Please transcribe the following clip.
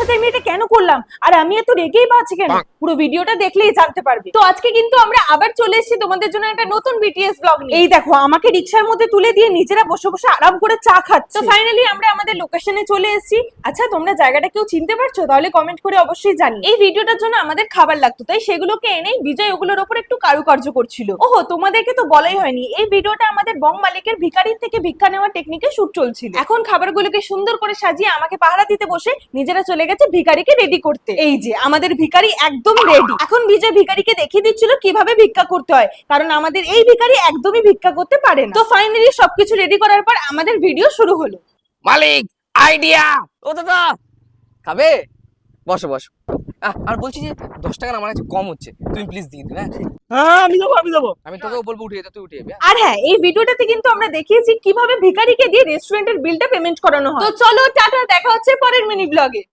সাথে আমি এটা কেন করলাম আর আমি এত রেগেই পাচ্ছি কেন, পুরো ভিডিওটা দেখলেই জানতে পারবে। তো আজকে কিন্তু আমরা আবার চলে এসেছি তোমাদের জন্য একটা নতুন বিটিএস ব্লগ নিয়ে। এই দেখো আমাকে রিকশার মধ্যে তুলে দিয়ে নিজেরা বসে বসে আরাম করে চা খাচ্ছে। তো ফাইনালি আমরা আমাদের লোকেশনে চলে এসেছি। আচ্ছা তোমরা জায়গাটা কেউ চিনতে পারছো? তাহলে কমেন্ট করে অবশ্যই জানি। এই ভিডিওটার জন্য আমাদের খাবার লাগতো, তাই সেগুলোকে এনেই বিজয় ওগুলোর উপর একটু কারুকার্য করছিল। ওহো, তোমাদেরকে তো বলাই হয়নি, এই ভিডিওটা আমাদের বং মালিকের ভিখারির থেকে ভিক্ষা নেওয়ার টেকনিকে শুট চলছিল। এখন খাবারগুলোকে সুন্দর করে সাজিয়ে আমাকে পাহারা দিতে বসে নিজেরা চলে গেছে ভিখারিকে রেডি করতে। এই যে আমাদের ভিখারি একদম রেডি। এখন বিজয় ভিখারিকে দেখিয়ে দিচ্ছিল কিভাবে ভিক্ষা করতে হয়, কারণ আমাদের এই ভিখারি একদমই ভিক্ষা করতে পারে না। তো ফাইনালি সবকিছু রেডি করার পর আমাদের ভিডিও শুরু হলো। মালিক আইডিয়া। ও দাদা খাবে? বসো বসো। আর বলছি যে 10 টাকা না আমার কাছে কম হচ্ছে, তুমি প্লিজ দিয়ে দিন। হ্যাঁ আমি দেবো। আমি তোকেও বলবো উঠিয়ে দে, তুই উঠিয়ে দে। আর হ্যাঁ, এই ভিডিওটাতে কিন্তু আমরা দেখিয়েছি কিভাবে ভিখারিকে দিয়ে রেস্টুরেন্টের বিলটা পেমেন্ট করানো হয়। তো চলো টাটা, দেখা হচ্ছে পরের মিনি ব্লগে।